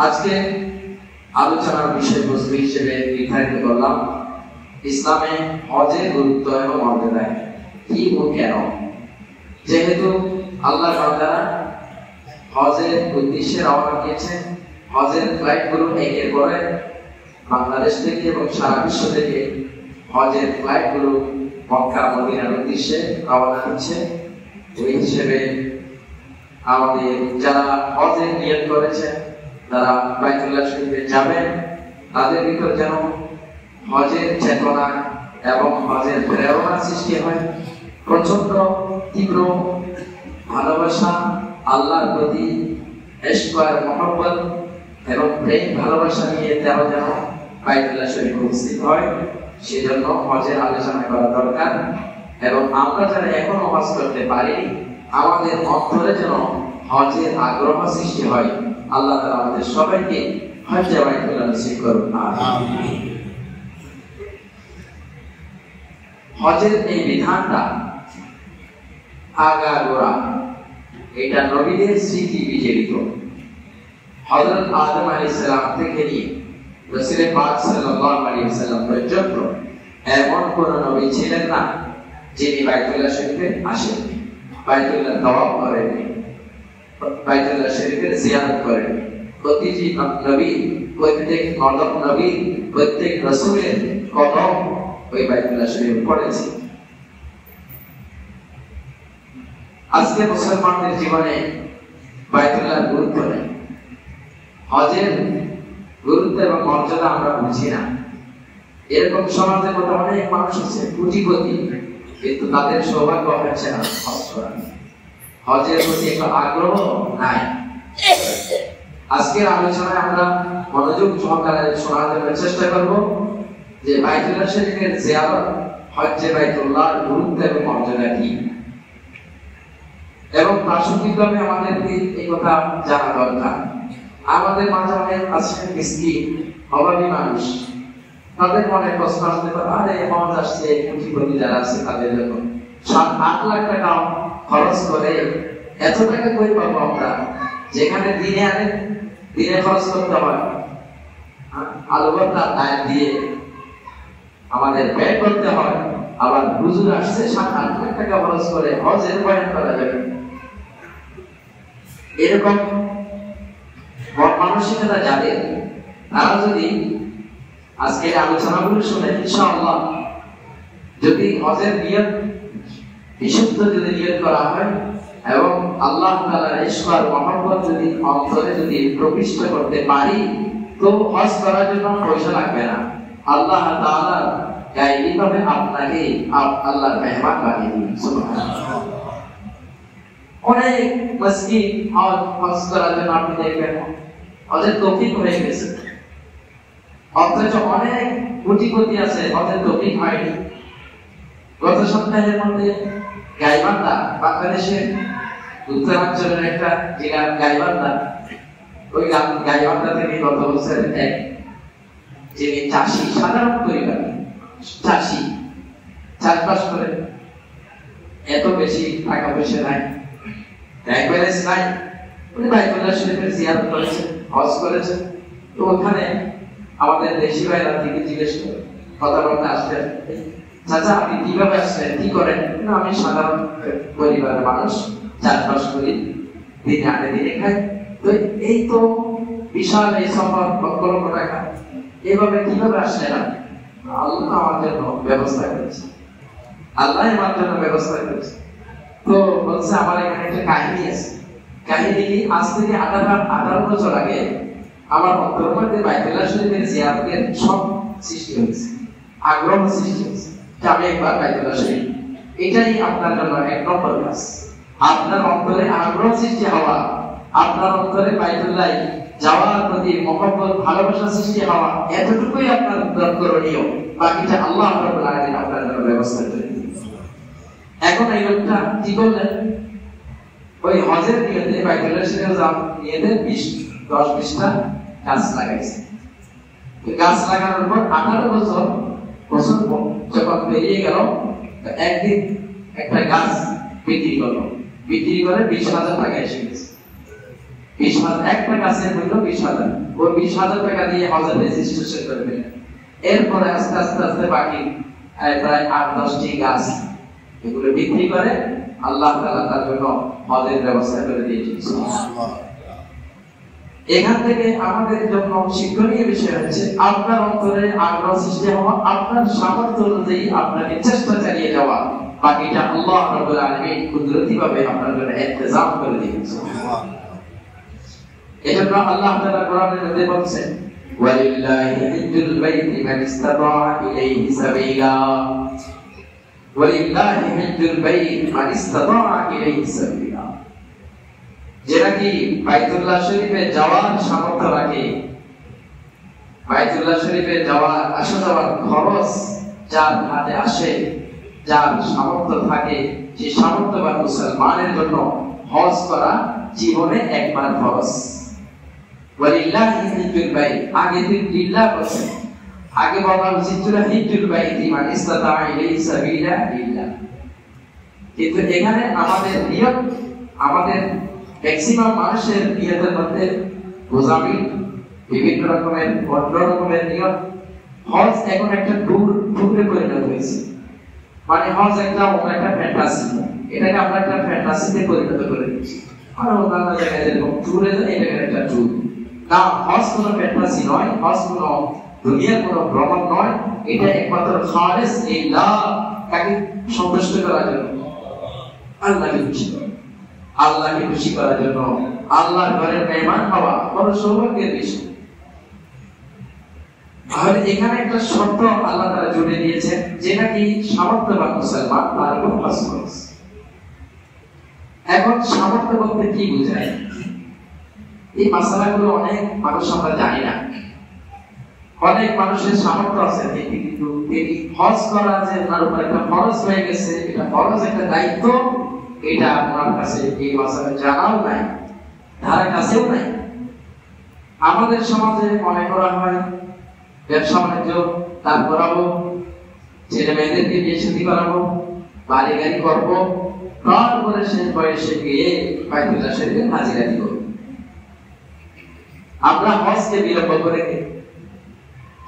আজকে আলোচনার বিষয়বস্তু হিসেবে নির্ধারিত করলাম ইসলামে হজের গুরুত্ব এবং মর্যাদা কি ও কেন। যেহেতু আল্লাহর বান্দারা হজের উদ্দেশ্যে রওনা দিয়েছেন, হজের ফ্লাইটগুলো একের পর এক বাংলাদেশ থেকে এবং সারা বিশ্ব থেকে হজের ফ্লাইটগুলো মক্কা মদিনার উদ্দেশ্যে রওনা হচ্ছে। ওই হিসেবে আমাদের যারা হজের নিয়ত করেছেন, যারা বাইতুল্লাহ শরীফে যাবেন, তাদের ভিতর যেন হজের চেতনা এবং হজের প্রেরণা সৃষ্টি হয়। প্রচন্ড তীব্র ভালোবাসা, আল্লাহর প্রতি ইশক আর মহব্বত এবং প্রেম ভালোবাসা নিয়ে তারা যেন বাইতুল্লাহ শরীফে উপস্থিত হয়, সেজন্য হজের আলোচনা করা দরকার। এবং আমরা যারা এখনো হজ করতে পারিনি, আমাদের অন্তরে যেন হজের আগ্রহ সৃষ্টি হয়। আল্লাহ তাআলা আমাদের সবাইকে হজ্জে বাইতুল্লাহ নসিব করুন। আমিন। হজের এই বিধানটা আগাগোড়া এটা নবীদের স্মৃতি বিজড়িত। হযরত আদম আলাইহিস সালাম থেকে নিয়ে রাসূল পাক সাল্লাল্লাহু আলাইহি ওয়াসাল্লাম পর্যন্ত এমন কোন নবী ছিলেন না যিনি বাইতুল্লাহ শরীফে আসেননি, বাইতুল্লাহ তাওয়াফ করেননি, বাইতুল্লাহ শরীফের জিয়ারত করেননি। প্রতিটি নবী, প্রত্যেক নবী, প্রত্যেক রাসূলের কদম ওই বাইতুল্লাহ শরীফে পড়েছে। আজকে মুসলমানদের জীবনে বাইতুল্লাহর গুরুত্ব নেই, হজের গুরুত্ব এবং মর্যাদা আমরা বুঝি না। এরকম সমাজের মধ্যে অনেক মানুষ আছে কোটিপতি, কিন্তু তাদের সৌভাগ্য হচ্ছে না হজ করা, হজের প্রতি একটা আগ্রহ নাই। আজকের আলোচনায় আমরা মনোযোগ সহকারে শোনার জন্য চেষ্টা করব যে বাইতুল্লাহ শরীফের জিয়ারত, হজ্জে বাইতুল্লাহর গুরুত্ব এবং মর্যাদা কি, এবং প্রাসঙ্গিকভাবে আমাদের এই কথা জানা দরকার। আমাদের মাঝে অনেক আছে মিসকিন, অভাবী মানুষ, তাদের মনে প্রশ্ন আসতে পারে, আরে হজ আসছে, কোটিপতি যারা আছে তাদের জন্য 7-8 লাখ টাকা খরচ করে এত টাকা কই পাবো আমরা, যেখানে দিনে খরচ করতে হয়, আলবত্তা দায় দিয়ে আমাদের ব্যয় করতে হয়। আবার হুজুর আসছে 7-8 লাখ টাকা খরচ করে হজের বয়ান করা যাবে। এরকম মানসিকতা যাদের, তারা যদি আজকের আলোচনাগুলো শুনে ইনশাআল্লাহ যদি হজের নিয়ত বিশুদ্ধ যদি নিয়ত করা হয় এবং আল্লাহ তাআলার ইশক আর মহব্বত যদি অন্তরে যদি প্রবিষ্ট করতে পারি, তো হজ করার জন্য পয়সা লাগবে না। আল্লাহ তাআলা গায়বীভাবে আপনাকে আল্লাহর মেহমান বানিয়ে দিবেন। সুবহানাল্লাহ। অনেক মিসকিন হজ করার জন্য আপনি দেখবেন হজের তৌফিক হয়ে গেছে, অথচ অনেক কোটিপতি আছে হজের তৌফিক হয়নি। গত সপ্তাহের মধ্যে গাইবান্ধা, বাংলাদেশের উত্তরাঞ্চলের একটা জেলা গাইবান্ধা, ওই গাইবান্ধা থেকে গত বছর এক যিনি চাষি, সাধারণ পরিবার চাষি, চাষবাস করে, এত বেশি টাকা পয়সা নাই, ব্যাংক ব্যালেন্স নাই, উনি বাইতুল্লাহ শরীফের জিয়ারত করেছেন, হজ করেছেন। তো ওখানে আমাদের দেশি ভাইরা থেকে জিজ্ঞেস করে কথাবার্তা আসলেন, চাচা আপনি কিভাবে আসলেন, কি করেন? আমি সাধারণ পরিবারের মানুষ, চাষবাস করি, দিনে আনে দিনে খাই। তো এই তো বিশাল এই সফর, লক্ষ লক্ষ টাকা, এভাবে কিভাবে আসলেন? আল্লাহ আমার জন্য ব্যবস্থা করেছে, আল্লাহ আমার জন্য ব্যবস্থা করেছে। তো বলছে আমার এখানে একটা কাহিনী আছে। কাহিনী কি, আজ থেকে 18 বছর আগে আমার অন্তরের মধ্যে বাইতুল্লাহ শরীফের জিয়ারতের সব সৃষ্টি হয়েছে, আগ্রহ সৃষ্টি হয়েছে যে আমি একবার বাইতুল্লাহ শরীফ, এটাই আপনার জন্য এক নম্বর কাজ। আপনার অন্তরে আগ্রহ সৃষ্টি হওয়া, আপনার অন্তরে বাইতুল্লাহ যাওয়ার প্রতি মহব্বত ভালোবাসা সৃষ্টি হওয়া, এতটুকুই আপনার করণীয়। বাকিটা আল্লাহ রাব্বুল আলামিন আপনার জন্য ব্যবস্থা করে দিবেন। এখন এই লোকটা কি করলেন, ওই হজের নিয়তে বাইতুল্লাহ শরীফে যাওয়ার নিয়তে 10-20টা গাছ লাগাইছে। গাছ লাগানোর পর 18 বছর যখন পেরিয়ে গেল, একদিন একটা গাছ বিক্রি করে 20,000 টাকা এসে গেছে। 20,000 একটা গাছের মূল্য 20,000, ওই 20,000 টাকা দিয়ে হজের রেজিস্ট্রেশন করবেন। এরপরে আস্তে আস্তে আস্তে বাকি প্রায় 8-10টি গাছ এগুলো বিক্রি করে আল্লাহ তাআলা তার জন্য হজের ব্যবস্থা করে দিয়েছেন। এখান থেকে আমাদের জন্য শিক্ষণীয় বিষয় হচ্ছে আপনার অন্তরে আগ্রহ সৃষ্টি হওয়া, আপনার সামর্থ্য অনুযায়ী আপনাকে চেষ্টা চালিয়ে যাওয়া, বাকিটা আল্লাহ রাব্বুল আলামিন কুদরতি ভাবে আপনার জন্য ইন্তজাম করে দিয়েছেন। এজন্য আল্লাহ তাআলা কোরআনের মধ্যে বলেছেন ওয়ালিল্লাহি হিজ্জুল বাইতি মান ইসতাতা ইলাইহি সাবিলা, ওয়ালিল্লাহি হিজ্জুল বাইতি মান ইসতাতা ইলাইহি সাবিলা। যারা কি বাইতুল্লাহ শরীফে যাওয়ার সামর্থ্য রাখে, বাইতুল্লাহ শরীফে যাওয়ার আসা যাওয়ার খরচ যার হাতে আসে, যার সামর্থ্য থাকে, সেই সামর্থ্যবান মুসলমানের জন্য হজ করা জীবনে একবার ফরজ। ওয়ালিল্লাহি হিজ্জুল বাইত, আগে দিন লিল্লাহ বলেন, আগে বলা উচিত ছিল হিজ্জুল বাইতি মান ইসতাতা ইলাইহি সাবিলা লিল্লাহ। কিন্তু এখানে আমাদের নিয়ত, আমাদের ম্যাক্সিমাম মানুষের নিয়তের মধ্যে গোজামি, বিভিন্ন রকমের অন্য রকমের নিয়ত। হজ এখন একটা ট্যুরে পরিণত হয়েছে, মানে হজ একটা ফ্যান্টাসি, এটাকে আমরা একটা ফ্যান্টাসিতে পরিণত করে দিচ্ছি। আর অন্যান্য জায়গায় যেরকম ট্যুরে যায়, এটা একটা ট্যুর না। হজ কোনো ফ্যান্টাসি নয়, হজ কোনো দুনিয়ার কোনো ভ্রমণ নয়, এটা একমাত্র খালিস লিল্লাহ, কাকে সন্তুষ্ট করার জন্য, আল্লাহকে খুশি করা, আল্লাহকে খুশি করার জন্য, আল্লাহর ঘরের মেহমান হওয়া বড় সৌভাগ্যের বিষয়। আর এখানে একটা শর্ত আল্লাহ তাআলা জুড়ে দিয়েছেন, যে নাকি সামর্থ্যবান মুসলমান তার উপর হজ ফরজ। এখন সামর্থ্য বলতে কি বোঝায়, এই মাসালাগুলো অনেক মানুষ আমরা জানি না। অনেক মানুষের সামর্থ্য আছে কিন্তু তিনি হজ করা যে তার উপর একটা ফরজ হয়ে গেছে, এটা ফরজ একটা দায়িত্ব, এটা আমার কাছে এই মাসালা জানাও নাই, ধারে কাছেও নাই। আমাদের সমাজে মনে করা হয় ব্যবসা বাণিজ্য তার করাবো, ছেলে মেয়েদেরকে বিয়ে শাদী করাবো, বাড়ি গাড়ি করবো, তারপরে শেষ বয়সে গিয়ে বাইতুল্লাহ শরীফে হাজিরা দিব। আমরা হজকে বিলম্ব করে,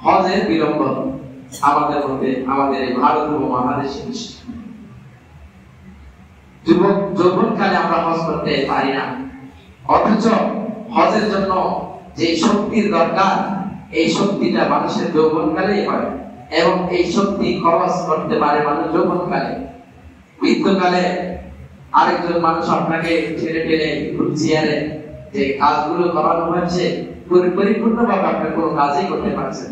হজের বিলম্ব আমাদের মধ্যে, আমাদের এই ভারত উপমহাদেশে যৌবনকালে আমরা হজ করতে পারি না, অথচ হজের জন্য যে শক্তির দরকার, এই শক্তিটা মানুষের যৌবনকালেই হয়, এবং এই শক্তি খরচ করতে পারে মানুষ যৌবনকালে। মৃত্যুকালে আরেকজন মানুষ আপনাকে ঠেলে ঠেলে চেয়ারে যে কাজগুলো করানো হয়েছে, পরিপূর্ণভাবে আপনি কোনো কাজই করতে পারছেন।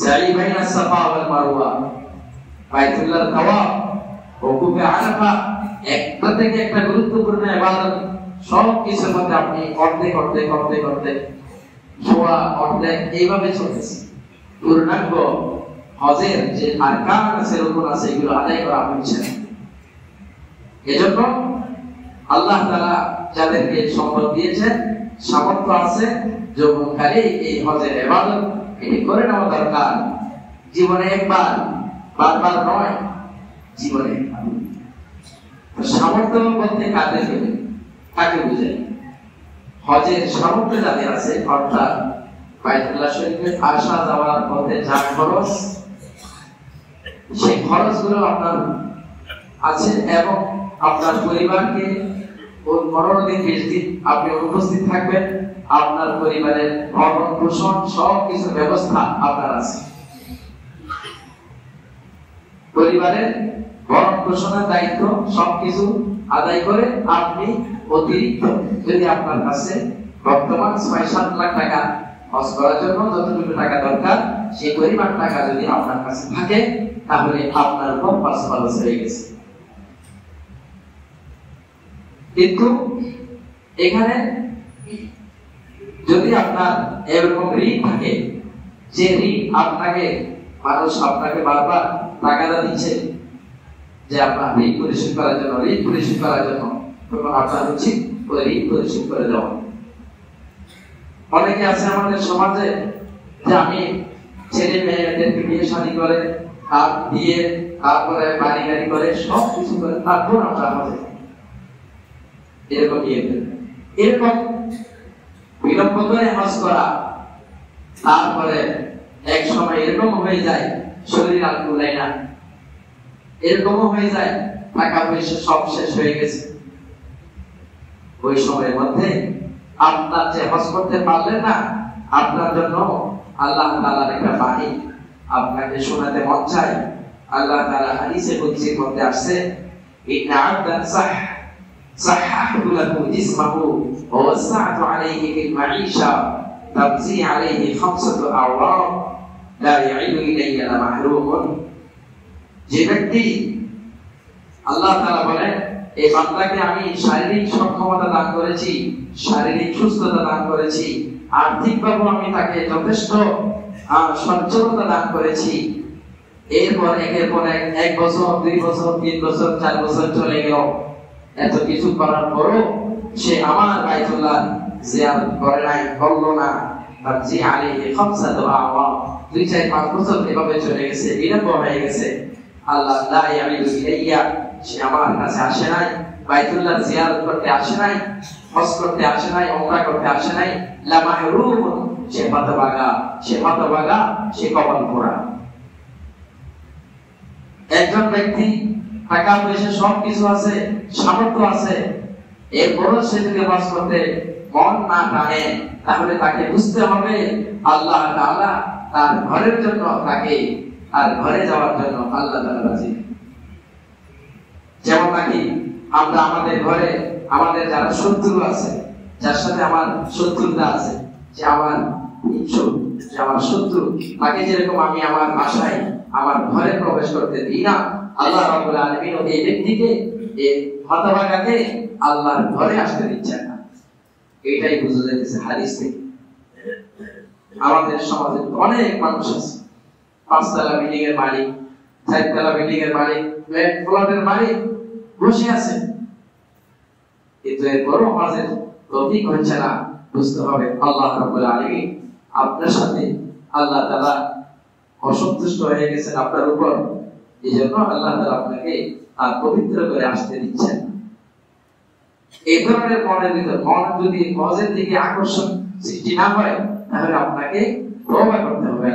সাই বাইনা সাফা ওয়াল মারওয়া, বাইতুল্লাহর তাওয়াফ, ওকুফে আরাফা, একটা থেকে একটা গুরুত্বপূর্ণ ইবাদত, সব কিছুর মধ্যে আপনি করতে করতে করতে করতে সোয়া অর্ধেক এইভাবে চলতেছে। পূর্ণাঙ্গ হজের যে আরকান আছে, রুকুন আছে, এগুলো আদায় করা হচ্ছে না। এজন্য আল্লাহ তাআলা যাদেরকে সম্পদ দিয়েছেন, সামর্থ্য আছে, যৌবনকালে এই হজের ইবাদত এটি করে নেওয়া দরকার। জীবনে একবার, বারবার নয়, জীবনে একবার। সামর্থ্য বলতে কাকে বোঝায়? হজের সামর্থ্য যাদের আছে, অর্থাৎ বাইতুল্লাহ শরীফে আসা যাওয়ার পথে যা খরচ, সেই খরচগুলো আপনার আছে, এবং আপনার পরিবারকে ওই 15 দিন 20 দিন আপনি উপস্থিত থাকবেন, আপনার পরিবারের ভরণ পোষণ সব কিছু ব্যবস্থা আপনার আছে। পরিবারের ভরণ পোষণের দায়িত্ব সবকিছু আদায় করে আপনি অতিরিক্ত, যদি আপনার কাছে বর্তমান 6-7 লাখ টাকা খরচ করার জন্য যতটুকু টাকা দরকার, সেই পরিমাণ টাকা যদি আপনার কাছে থাকে, তাহলে আপনার উপর খরচ হয়ে গেছে। কিন্তু এখানে যদি আপনার এরকম ঋণ থাকে, যে ঋণ আপনাকে মানুষ আপনাকে বারবার টাকা দিচ্ছে, যে আপনার ঋণ পরিশোধ করার জন্য, তখন আপনার উচিত ওই ঋণ পরিশোধ করে দেওয়া। অনেকে আছে আমাদের সমাজে, যে আমি ছেলে মেয়েদেরকে বিয়ে শাদী করে, দিয়ে তারপরে বাড়ি গাড়ি করে, সব কিছু করে, তারপর আমরা আমাদের এরকম এরকম বিলম্ব করে হজ করা, তারপরে এক সময় এরকম হয়ে যায় শরীর আর কুলায় না, এরকমও হয়ে যায় টাকা পয়সা সব শেষ হয়ে গেছে। ওই সময়ের মধ্যে আপনার যে হজ করতে পারলেন না, আপনার জন্য আল্লাহ তাআলার একটা বাণী আপনাকে শোনাতে মন চায়। আল্লাহ তাআলা হাদিসে কুদসির মধ্যে আসছে, ইন্না আবদান সাহহাতু লাহু জিসমাহু ওয়া ওয়াসআতু আলাইহি ফিল মাঈশা তাবজি আলাইহি খামসাতু আওরাম লা ইয়াইদু ইলাইয়া মাহরুমুন। যে ব্যক্তি, আল্লাহ তাআলা বলেন, এই বান্দাকে আমি শারীরিক সক্ষমতা দান করেছি, শারীরিক সুস্থতা দান করেছি, আর্থিকভাবে আমি তাকে যথেষ্ট সচ্ছলতা দান করেছি। এরপর একের পর এক বছর, 2 বছর, 3 বছর, 4 বছর চলে গেল। এত কিছু করার পরও সে আমার বাইতুল্লাহ জিয়ারত করে নাই, করলো না। তাবজি আলাইহি খামসাতু আওয়াম, 2-4-5 বছর এভাবে চলে গেছে, বিলম্ব হয়ে গেছে। আল্লাহ লা ইয়াইদু ইলাইয়া, সে আমার কাছে আসে নাই, বাইতুল্লাহ জিয়ারত করতে আসে নাই, হজ করতে আসে নাই, উমরা করতে আসে নাই। লা মাহরুমুন, সে হতভাগা, সে হতভাগা, সে কপাল পোড়া। একজন ব্যক্তি টাকা পয়সা সবকিছু আছে, সামর্থ্য আছে, এরপরও সে যদি হজ করতে মন না টানে, তাহলে তাকে বুঝতে হবে আল্লাহ তাআলা তার ঘরের জন্য, তাকে আর ঘরে যাওয়ার জন্য আল্লাহ তাআলা রাজি। যেমন নাকি আমরা আমাদের ঘরে আমাদের যারা শত্রু আছে, যার সাথে আমার শত্রুতা আছে, যে আমার ইচ্ছুক, যে আমার শত্রু, তাকে যেরকম আমি আমার বাসায়, আমার ঘরে প্রবেশ করতে দিই না, আল্লাহ রাব্বুল আলামিন এই ব্যক্তিকে, এই হতভাগাকে আল্লাহর ঘরে আসতে দিচ্ছেন না। এটাই বুঝা যাচ্ছে হাদিস থেকে। আমাদের সমাজে অনেক মানুষ আছে, 5 তলা বিল্ডিং এর মালিক, 4 তলা বিল্ডিং এর মালিক, ফ্ল্যাটের মালিক বসে আছে, কিন্তু এরপরও হজের তৌফিক হচ্ছে না। বুঝতে হবে আল্লাহ রাব্বুল আলামিন আপনার সাথে, আল্লাহ তাআলা অসন্তুষ্ট হয়ে গেছেন আপনার উপর, এইজন্য আল্লাহ তাআলা আপনাকে পবিত্র করে আসতে দিচ্ছেন। এই ধরনের মনের ভিতর, মন যদি হজের দিকে আকর্ষণ সৃষ্টি না হয়, তাহলে আপনাকে তওবা করতে হবে,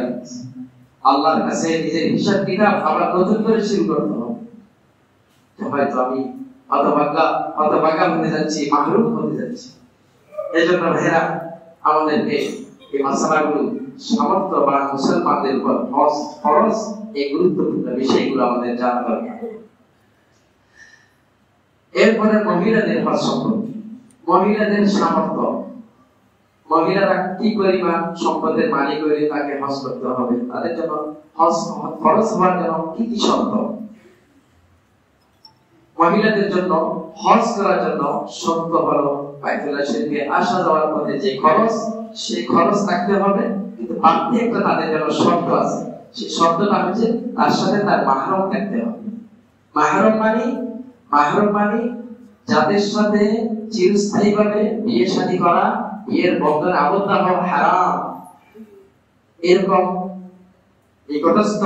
আল্লাহর কাছে নিজের হিসাব কিতাব আবার নতুন করে শুরু করতে হবে। হয়তো আমি হতভাগা হতে যাচ্ছি, মাহরুম হতে যাচ্ছি। এজন্য ভাইরা, আমাদেরকে এই মাসালাগুলো সামর্থ্যবান মুসলমানদের উপর হজ ফরজ, এই গুরুত্বপূর্ণ বিষয়গুলো আমাদের জানা দরকার। এরপরে মহিলাদের হজ সম্পর্কে, মহিলাদের সামর্থ্য, মহিলারা কি পরিমাণ সম্পদের মালিক হলে তাকে হজ করতে হবে, তাদের জন্য হজ ফরজ হওয়ার জন্য কি কি শর্ত। মহিলাদের জন্য হজ করার জন্য শর্ত হলো বাইতুল্লাহ শরীফে আসা যাওয়ার পথে যে খরচ, সেই খরচ থাকতে হবে, কিন্তু বাড়তি একটা তাদের জন্য শর্ত আছে। সেই শর্তটা হচ্ছে তার সাথে তার মাহরম থাকতে হবে। মাহরম মানে যাদের সাথে চিরস্থায়ীভাবে বিয়ে শাদী করা, বিয়ের বন্ধনে আবদ্ধ হওয়া হারাম, এরকম নিকটস্থ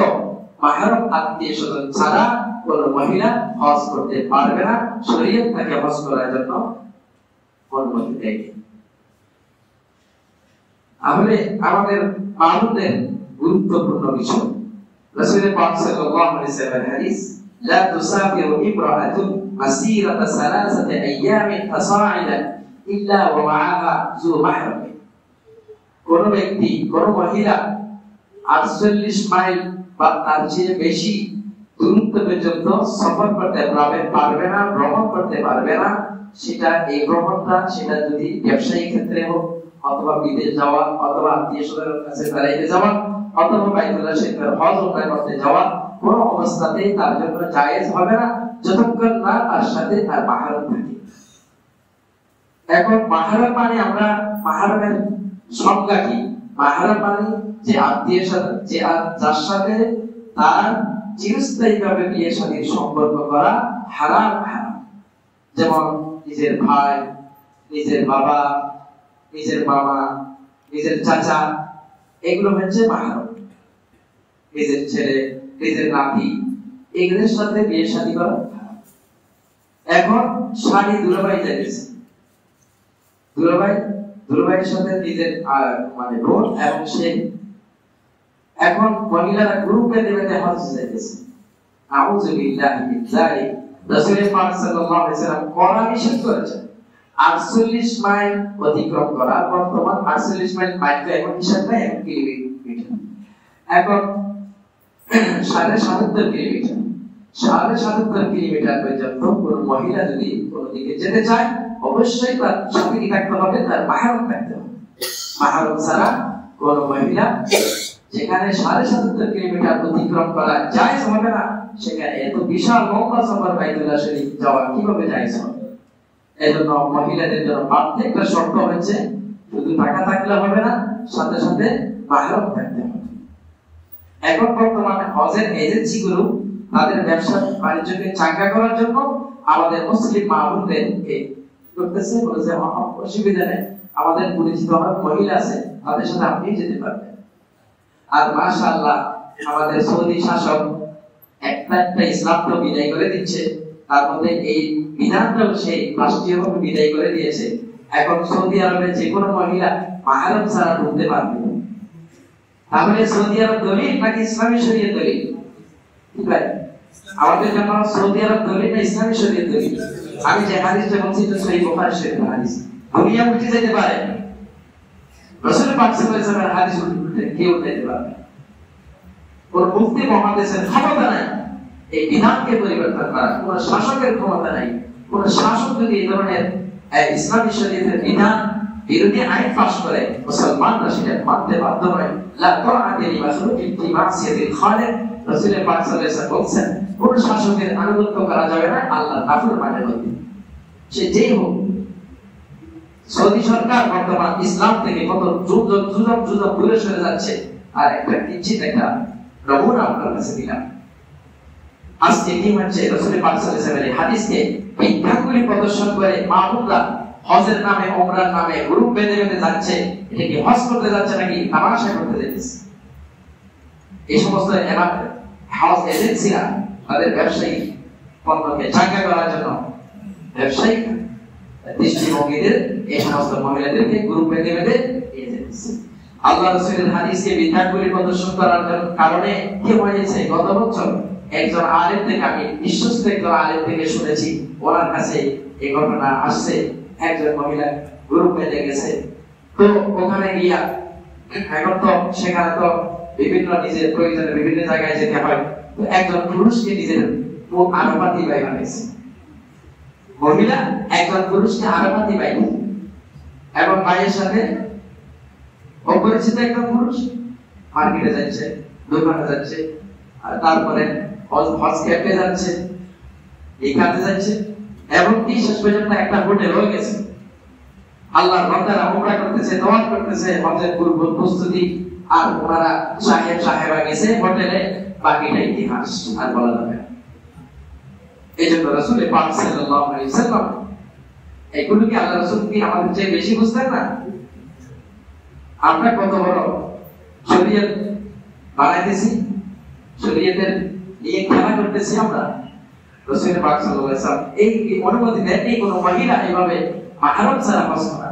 মাহরম আত্মীয় স্বজন ছাড়া কোন মহিলা হজ করতে পারবে না। শরীয়ত তাকে হজ করার জন্য অনুমতি দেয়। তাহলে আমাদের মানুষদের গুরুত্বপূর্ণ বিষয়, রাসূল পাক সাল্লাল্লাহু আলাইহি ওয়াসাল্লামের হাদিস, লা তুসাফিরু ইমরাআতুন মাসিরাতা সালাসাতি আইয়ামিন ফাসা'idan ইল্লা ওয়া মা'আহা যু মাহরাম। কোন ব্যক্তি, কোন মহিলা 48 মাইল বা তার চেয়ে বেশি দূরত্ব পর্যন্ত সফর করতে পারবে না, ভ্রমণ করতে পারবে না। সেটা এই ভ্রমণটা, সেটা যদি ব্যবসায়িক ক্ষেত্রে হোক, অথবা বিদেশ যাওয়া, অথবা আত্মীয় স্বজনের কাছে বেড়াইতে যাওয়া, অথবা বাইতুল্লাহ শরীফের হজ উমরা করতে যাওয়া, কোন অবস্থাতেই তার জন্য জায়েজ হবে না যতক্ষণ না তার সাথে তার মাহরম থাকে। এখন মাহরম মানে, আমরা মাহরমের সংজ্ঞা কি? মাহরম মানে যে আত্মীয় স্বজন, যে যার সাথে তার চিরস্থায়ীভাবে বিয়ে শাদীর সম্পর্ক করা হারাম। যেমন নিজের ভাই, নিজের বাবা, নিজের মামা, নিজের চাচা, এগুলো হচ্ছে মাহরম। নিজের ছেলে, নিজের নাতি, এগুলোর সাথে বিয়ে শাদী করা। এখন শাদী দুলাভাই যাচ্ছে, দুলাভাই দুলাভাইয়ের সাথে নিজের মানে বোন, এবং সে এখন মহিলারা গ্রুপ বেঁধে বেঁধে হজ যাইতেছে। আউযু বিল্লাহি মিন যালিক। রাসূল পাক সাল্লাল্লাহু আলাইহি ওয়াসাল্লাম কড়া নিষেধ করেছেন 48 মাইল অতিক্রম করা। বর্তমান 48 মাইল বাইরে এখন হিসাব নাই, এখন কিলোমিটার, এখন 77.5 কিলোমিটার, 77.5 কিলোমিটার পর্যন্ত কোন মহিলা যদি কোন দিকে যেতে চায় অবশ্যই তার সাথে কি থাকতে হবে, তার মাহরম থাকতে হবে। মাহরম ছাড়া কোন মহিলা যেখানে 77.5 কিলোমিটার অতিক্রম করা জায়েজ হবে না, সেখানে এত বিশাল লম্বা সফর বাইতুল্লাহ শরীফ যাওয়া কিভাবে জায়েজ হবে? এজন্য মহিলাদের জন্য প্রত্যেকটা শর্ত হচ্ছে শুধু টাকা থাকলে হবে না, সাথে সাথে মাহরম থাকতে হবে। এখন বর্তমানে হজের এজেন্সিগুলো তাদের ব্যবসা বাণিজ্যকে চাঙ্গা করার জন্য আমাদের মুসলিম মা-বোনদেরকে করতেছে, বলেছে অসুবিধা নেই, আমাদের পরিচিত অনেক মহিলা আছে, তাদের সাথে আপনি যেতে পারবেন। আর মাশাআল্লাহ আমাদের সৌদি শাসক একটা ইসলাম তো বিদায় করে দিচ্ছে, তার মধ্যে এই বিধানটাও সেই রাষ্ট্রীয়ভাবে বিদায় করে দিয়েছে। এখন সৌদি আরবে যে কোনো মহিলা মাহরম ছাড়া ঢুকতে পারবে। তাহলে সৌদি আরব দলিল নাকি ইসলামী শরীয়ত দলিল? ঠিক ভাই, আমাদের জন্য সৌদি আরব দলিল না ইসলামী শরীয়ত দলিল? আমি যে হাদিসটা বলছি তো সহিহ বুখারী শরীফের হাদিস, দুনিয়া উঠে যেতে পারে, রাসূল পাক সাল্লাল্লাহু আলাইহি ওয়াসাল্লামের হাদিস উঠে কেউ উঠাইতে পারবে না। কোন মুফতি মহাদেশের ক্ষমতা নাই এই বিধানকে পরিবর্তন করা, কোন শাসকের ক্ষমতা নাই। কোন শাসক যদি এই ধরনের ইসলামী শরীয়তের বিধান বিরোধী আইন পাস করে, মুসলমানরা সেটা মানতে বাধ্য নয়। লা তাআতা লিমাখলুকিন ফি মাসিয়াতিল খালিক। রাসূল পাক সাল্লাল্লাহু আলাইহি ওয়াসাল্লাম বলেন কোন শাসকের আনুগত্য করা যাবে না আল্লাহর নাফরমানের মধ্যে, সে যেই হোক। সৌদি সরকার বর্তমান ইসলাম থেকে কত যুগ দূরে সরে যাচ্ছে, আর একটা কিঞ্চিত একটা নমুনা আপনার কাছে দিলাম। আজকে কি হচ্ছে, রাসূল পাক সাল্লাল্লাহু আলাইহি ওয়াসাল্লামের হাদিসকে বিজ্ঞানগুলি প্রদর্শন করে মাহমুদরা হজের নামে ওমরার নামে গ্রুপ বেঁধে বেঁধে যাচ্ছে। এটা কি হজ করতে যাচ্ছে নাকি তামাশা করতে যাচ্ছে? এই সমস্ত হজ এজেন্সিরা তাদের ব্যবসায়ী পণ্যকে চাঙ্গা করার জন্য ব্যবসায়িক দৃষ্টিভঙ্গিদের এই সমস্ত মহিলাদেরকে গ্রুপ বেঁধে বেঁধে নিয়ে যাচ্ছে। আল্লাহ রাসূলের হাদিসকে বিজ্ঞানগুলি প্রদর্শন করার কারণে কি হয়েছে, গত বছর একজন আলেম থেকে, আমি বিশ্বস্ত একজন আলেম থেকে শুনেছি, ওনার কাছে এই ঘটনা আসছে। একজন মহিলা গ্রুপ বেঁধে গেছে, তো ওখানে গিয়া এখন তো সেখানে তো বিভিন্ন নিজের প্রয়োজনে বিভিন্ন জায়গায় যেতে হয়, তো একজন পুরুষকে নিজের আনুপাতি ভাই বানিয়েছে। মহিলা একজন পুরুষকে আনুপাতি ভাই, এবং ভাইয়ের সাথে অপরিচিত একজন পুরুষ মার্কেটে যাচ্ছে, দোকানে যাচ্ছে, আর তারপরে হজ ক্যাম্পে যাচ্ছে, এখানে যাচ্ছে, এবং কি শেষ পর্যন্ত একটা হোটেল হয়ে গেছে। আল্লাহর বান্দারা উমরা করতেছে, দোয়া করতেছে, হজের পূর্ব প্রস্তুতি, আর ওনারা সাহেবা গেছে হোটেলে, বাকিটা ইতিহাস আর বলা যাবে না। এই জন্য রাসূল পাক সাল্লাল্লাহু আলাইহি ওয়াসাল্লাম এগুলো কি আল্লাহ রাসূল কি আমাদের চেয়ে বেশি বুঝতেন না? আমরা কত বড় শরীয়ত বানাইতেছি, শরীয়তের নিয়ে খেলা করতেছি আমরা। রাসূল পাক সাল্লাল্লাহু আলাইহি ওয়াসাল্লাম এই অনুমতি দেননি কোন মহিলা এইভাবে মাহরম ছাড়া হজ করা।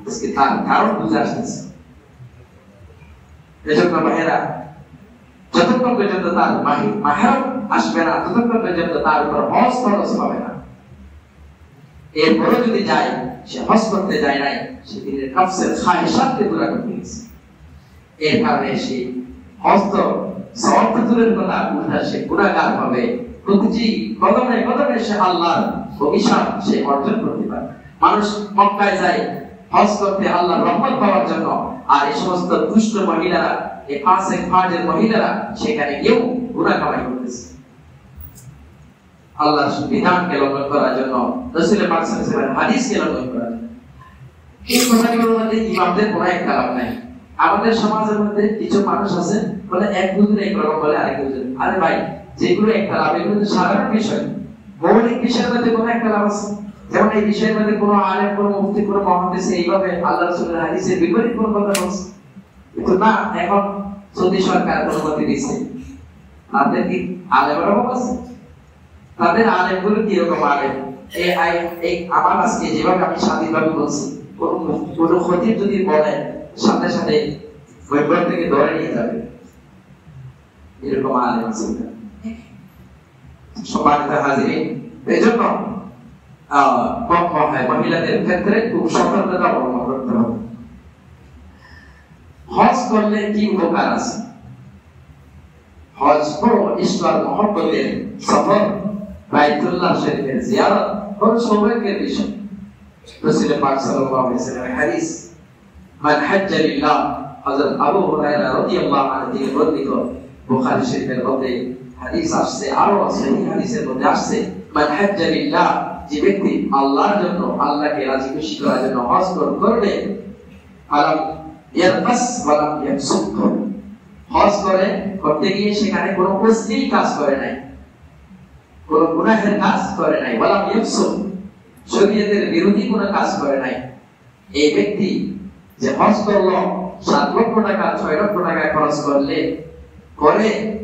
আজকে তার কারণ বুঝে আসতেছে। এজন্য ভাইয়েরা, যতক্ষণ পর্যন্ত তার মাহরম আসবে না, ততক্ষণ পর্যন্ত তার উপর হজ ফরজ হবে না। এরপরে যদি যায়, সে হজ করতে যায় নাই, সে দিনের নফসের খায়সাতকে পুরা করতে গেছে। এর কারণে সে হজ তো সওয়াব দূরের কথা, উল্টা সে গুনাহগার হবে। প্রতিটি কদমে কদমে সে আল্লাহর অভিশাপ সে অর্জন করতে পারে। মানুষ মক্কায় যায় হজ করতে আল্লাহর রহমত পাওয়ার জন্য, আর এই সমস্ত দুষ্ট মহিলারা, এই ফাসিক ফাজির মহিলারা সেখানে গিয়েও গুনাহ কামাই করতেছে আল্লাহর বিধানকে লঙ্ঘন করার জন্য, রাসূল পাক সাল্লাল্লাহু আলাইহি ওয়াসাল্লামের হাদিসকে লঙ্ঘন করার জন্য। এই কথাগুলোর মধ্যে ইমামদের কোনো একটা লাভ নাই। আমাদের সমাজের মধ্যে কিছু মানুষ আছে বলে এক হুজুর এক রকম বলে আরেক হুজুর। আরে ভাই, যেগুলো একটা লাভ, এগুলো তো সাধারণ বিষয়। মৌলিক বিষয়ের মধ্যে কোনো একটা লাভ আছে। যেমন এই বিষয়ের মধ্যে কোনো আলেম, কোনো মুফতি, কোনো মুহাদ্দিস এইভাবে আল্লাহ রাসূলের হাদিসের বিপরীত কোনো কথা বলছে, কিন্তু না, এখন সৌদি সরকার অনুমতি দিয়েছে। তাদের কি আলেমের অভাব আছে? তাদের আলেমগুলো কিরকম আলেম? এই আমার আজকে যেভাবে আমি স্বাধীনভাবে বলছি, কোন খতিব যদি বলেন সাথে সাথে মিম্বার থেকে ধরে নিয়ে যাবে, এরকম আলেম আছে। সম্মানিত হাজিরিন, এজন্য মহিলাদের ক্ষেত্রে খুব সতর্কতা অবলম্বন করতে হবে। হজ করলে কি উপকার আছে? হজ হলো ঈশ্বর মহব্বতের সফর, বাইতুল্লাহ শরীফের জিয়ারত হলো সৌভাগ্যের বিষয়। রাসূল পাক সাল্লাল্লাহু আলাইহি ওয়াসাল্লামের হাদিস, মান হাজ্জা লিল্লাহ, হযরত আবু হুরায়রা রাদিয়াল্লাহু আনহু থেকে বর্ণিত, বুখারী শরীফের মধ্যে হাদিস আসছে, আরো সহিহ হাদিসের মধ্যে আসছে, মান হাজ্জা লিল্লাহ, যে ব্যক্তি আল্লাহর জন্য, আল্লাহকে রাজি খুশি করার জন্য হজ করবে, আলাম ইয়ারফাস ওয়ালাম ইয়াফসুক, হজ করতে গিয়ে সেখানে কোনো অশ্লীল কাজ করে নাই, কোনো গুনাহের কাজ করে নাই, ওয়ালাম ইয়াফসুক, শরীয়তের বিরোধী কোনো কাজ করে নাই, এই ব্যক্তি যে হজ করলো 7 লক্ষ টাকা 6 লক্ষ টাকা খরচ করে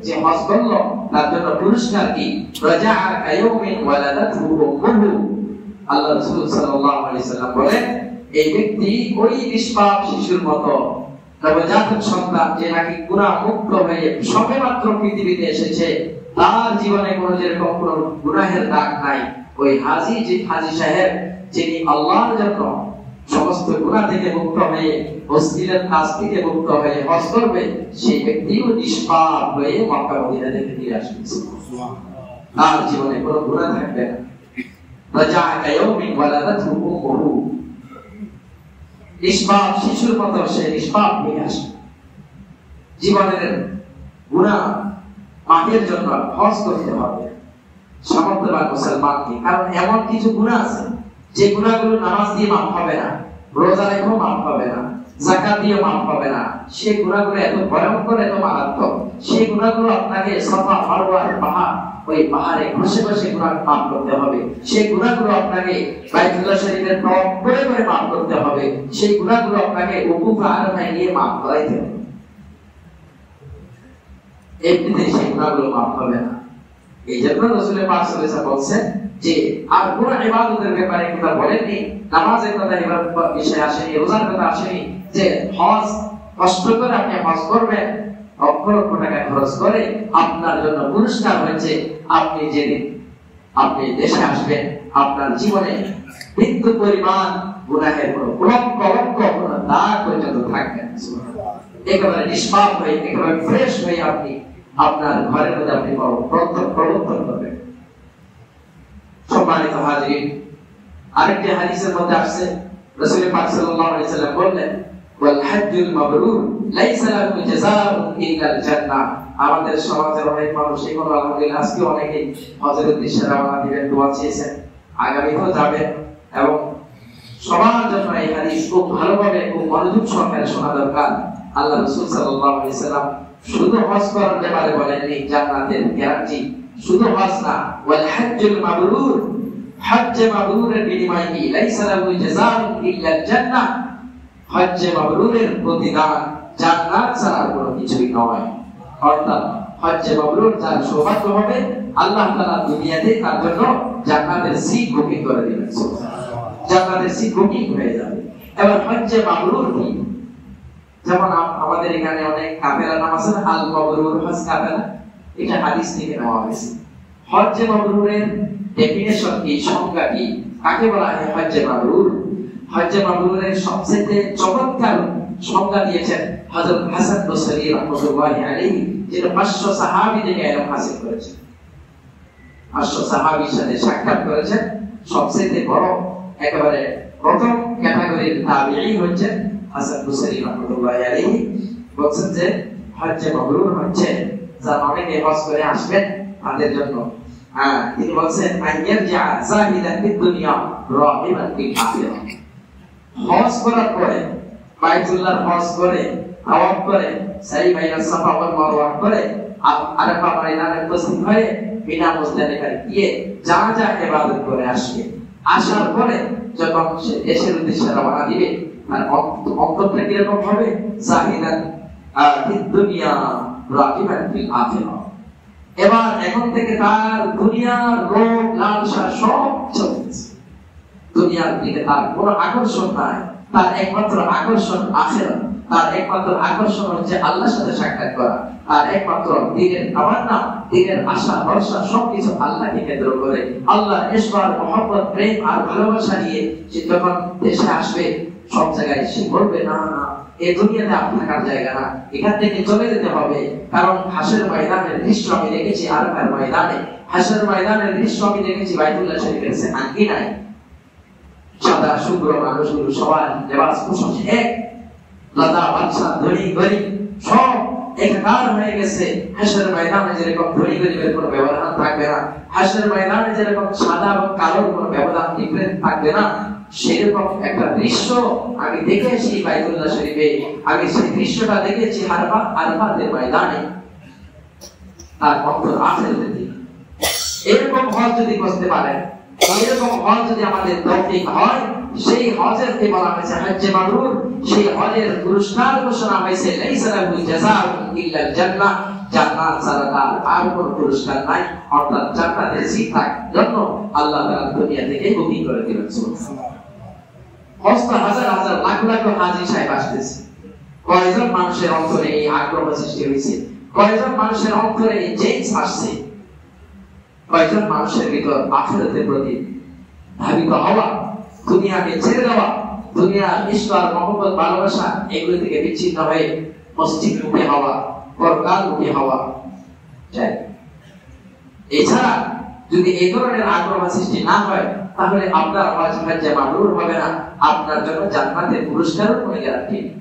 যে হজ করলো, তার জন্য পুরস্কার কি? রাজাআ কায়াউমিন ওয়ালাদাতহু উম্মুহু, আল্লাহ রাসূল সাল্লাল্লাহু আলাইহি সাল্লাম বলেন, এই ব্যক্তি ওই নিষ্পাপ শিশুর মতো, নবজাতক সন্তান যে নাকি গুনাহ মুক্ত হয়ে সবেমাত্র পৃথিবীতে এসেছে, তার জীবনে কোনো যেরকম কোনো গুনাহের দাগ নাই, ওই হাজী সাহেব যিনি আল্লাহর জন্য সমস্ত গুনাহ থেকে মুক্ত হয়ে, অশ্লীলের কাজ থেকে মুক্ত হয়ে হজ করবে, সেই ব্যক্তিও নিষ্পাপ হয়ে মক্কা মদিনা থেকে ফিরে আসবে, তার জীবনে কোনো গুনাহ থাকবে না। রাজাআ কায়াউমিন ওয়ালাদাতহু উম্মুহু, নিষ্পাপ শিশুর মতো সে নিষ্পাপ হয়ে আসবে। জীবনের গুনাহ মাফের জন্য হজ করতে হবে সামর্থ্যবান মুসলমানকে, কারণ এমন কিছু গুনাহ আছে যে গুনাহগুলো নামাজ দিয়ে মাফ হবে না, রোজা রেখেও মাফ হবে না, যাকাত দিয়ে মাফ হবে না। সেই গুনাহগুলো এত ভয়ঙ্কর, এত মারাত্মক, সেই গুনাহগুলো আপনাকে সাফা মারওয়ার পাহাড়, ওই পাহাড়ে ঘষে ঘষে গুনাহ মাফ করতে হবে। সেই গুনাহগুলো আপনাকে বাইতুল্লাহ শরীফের তওয়াফ করে করে মাফ করতে হবে। সেই গুনাহগুলো আপনাকে উকুফ আরাফায় নিয়ে মাফ করাইতে হবে। এমনিতে সেই গুনাহগুলো মাফ হবে না। এই জন্য রাসূল পাক সাল্লাল্লাহু আলাইহি ওয়াসাল্লাম বলেন যে আর কোন ইবাদতের ব্যাপারে কথা বলেননি, নামাজের কথা ইবাদত বিষয় আসেনি, রোজার কথা আসেনি, যে হজ কষ্ট করে আপনি হজ করবেন, লক্ষ লক্ষ টাকা খরচ করে, আপনার জন্য পুরস্কার হয়েছে আপনি যেদিন আপনি দেশে আসবেন, আপনার জীবনে মৃত্যু পরিমাণ গুনাহের কোনো কলঙ্ক কোনো দাগ পর্যন্ত থাকবে না। একেবারে নিষ্পাপ হয়ে, একেবারে ফ্রেশ হয়ে আপনি আপনার ঘরের মধ্যে আপনি প্রবর্তন করবেন। সম্মানিত হাজিরিন, আরেকটি হাদিসের মধ্যে আসছে, রাসূল পাক সাল্লাল্লাহু আলাইহি ওয়াসাল্লাম বললেন, ওয়াল হাজ্জুল মাবরুর লাইসা লাহু জাযাউন ইল্লাল জান্নাহ। আমাদের সমাজের অনেক মানুষ এখন আলহামদুলিল্লাহ আজকে অনেকেই হজের উদ্দেশ্যে রওনা দিবেন, দোয়া চেয়েছেন, আগামীতেও যাবেন, এবং সবার জন্য এই হাদিস খুব ভালোভাবে, খুব মনোযোগ সহকারে শোনা দরকার। আল্লাহ রাসূল সাল্লাল্লাহু আলাইহি ওয়াসাল্লাম শুধু হজ করার ব্যাপারে বলেননি জান্নাতের গ্যারান্টি, শুধু হজ না, ওয়াল হাজ্জুল মাবরুর, হজ্জে মাবরুরের বিনিময়ে কি? লাইসা লাহু জাযাউন ইল্লাল জান্নাহ, হজ্জে মাবরুরের প্রতিদান জান্নাত ছাড়া কোনো কিছুই নয়। অর্থাৎ হজ্জে মাবরুর যার সৌভাগ্য হবে, আল্লাহ তাআলা দুনিয়াতে তার জন্য জান্নাতের সিট বুকিং করে দিবেন, জান্নাতের সিট বুকিং হয়ে যাবে। এবার হজ্জে মাবরুর কি? যেমন আমাদের এখানে অনেক কাফেলা নাম আছে না, আল মাবরুর হজ কাফেলা, এটা হাদিস থেকে নেওয়া হয়েছে। হজ্জে মাবরুরের ডেফিনিশন কি, সংজ্ঞা কি, কাকে বলা হয় হজ্জে মাবরুর? হজ্জে মাবরুরের সবচেয়ে চমৎকার সংজ্ঞা দিয়েছেন হযরত হাসান বসরি রাহমাতুল্লাহি আলাইহি, যিনি 500 সাহাবী থেকে ইলম হাসিল করেছেন, 500 সাহাবীর সাথে সাক্ষাৎ করেছেন। সবচেয়ে বড় একেবারে প্রথম ক্যাটাগরির তাবিঈ হচ্ছেন হাসান বসরি রাহমাতুল্লাহি আলাইহি। বলছেন যে হজ্জে মাবরুর হচ্ছে যারা অনেকে হজ করে আসবেন তাদের জন্য। তিনি বলছেন আইয়ারজা যাহিদান ফিদ দুনিয়া রাগিবান ফিল আখিরাহ, হজ করার পরে, বাইতুল্লাহর হজ করে, তাওয়াফ করে, সাই বাইনা সাফা ওয়াল মারওয়া করে, আরাফা ময়দানে উপস্থিত হয়ে মিনা মুজদালিফায় গিয়ে যা যা ইবাদত করে আসবে, আসার পরে যখন সে দেশের উদ্দেশ্যে রওনা দিবে, আর অন্তরটা কিরকম হবে? যাহিদান ফিদ দুনিয়া রাগিবান ফিল আখিরাহ। এবার এখন থেকে তার দুনিয়ার লোভ লালসা সব চলছে, দুনিয়ার দিকে তার কোনো আকর্ষণ নাই, তার একমাত্র আকর্ষণ আখিরাত, তার একমাত্র আকর্ষণ হচ্ছে আল্লাহর সাথে সাক্ষাৎ করা, আর একমাত্র দিনের তামান্না, দিনের আশা ভরসা সবকিছু আল্লাহকে কেন্দ্র করে। আল্লাহর ইশক আর মহব্বত, প্রেম আর ভালোবাসা নিয়ে সে যখন দেশে আসবে, সব জায়গায় সে বলবে না না, এই দুনিয়াতে আর থাকার জায়গা না, এখান থেকে চলে যেতে হবে। কারণ হাসরের ময়দানের দৃশ্য আমি দেখেছি আরাফার ময়দানে, হাসরের ময়দানের দৃশ্য আমি দেখেছি বাইতুল্লাহ শরীফের আঙ্গিনায়। সাদা শুভ্র মানুষগুলো সবার লেবাস পোশাক এক, লাদা বাদশা ধনী গরিব সব একাকার হয়ে গেছে। হাসরের ময়দানে যেরকম ধনী গরিবের কোনো ব্যবধান থাকবে না, হাসরের ময়দানে যেরকম সাদা এবং কালোর কোনো ব্যবধান ডিফারেন্স থাকবে না, সেরকম একটা দৃশ্য আমি দেখেছি বাইতুল্লাহ শরীফে। আমি সেই দৃশ্যটা দেখেছি আরাফাতের ময়দানে। তার অন্তর আখিরাতের দিকে এরকম হজ যদি করতে পারেন, এরকম হজ যদি আমাদের তৌফিক হয়, সেই হজের কে বলা হয়েছে হজ্জে মাবরুর। সেই হজের পুরস্কার ঘোষণা হয়েছে লাইসা লাহু জাযাউন ইল্লাল জান্নাহ, জান্নাত ছাড়া আর কোনো পুরস্কার নাই, অর্থাৎ জান্নাতের সিফাত জন্য আল্লাহ তাআলা দুনিয়া থেকে বুকিং করে দিলেন। সুবহানাল্লাহ। হজ তো হাজার হাজার লাখ লাখ হাজী সাহেব আসতেছে। কয়জন মানুষের অন্তরে এই আগ্রহ সৃষ্টি হয়েছে, কয়জন মানুষের অন্তরে এই চেঞ্জ আসছে, কয়জন মানুষের ভিতর আখিরাতের প্রতি ধাবিত হওয়া, দুনিয়াকে ছেড়ে দেওয়া, দুনিয়ার ঈশ্বর মহব্বত ভালোবাসা এগুলো থেকে বিচ্ছিন্ন হয়ে মসজিদ মুখে হওয়া, পরকাল মুখে হওয়া চাই। এছাড়া যদি এই ধরনের আগ্রহ সৃষ্টি না হয়, তাহলে আপনার হজ হজ্জে মাবরুর হবে না, আপনার জন্য জান্নাতের পুরস্কারও কোনো গ্যারান্টি নেই।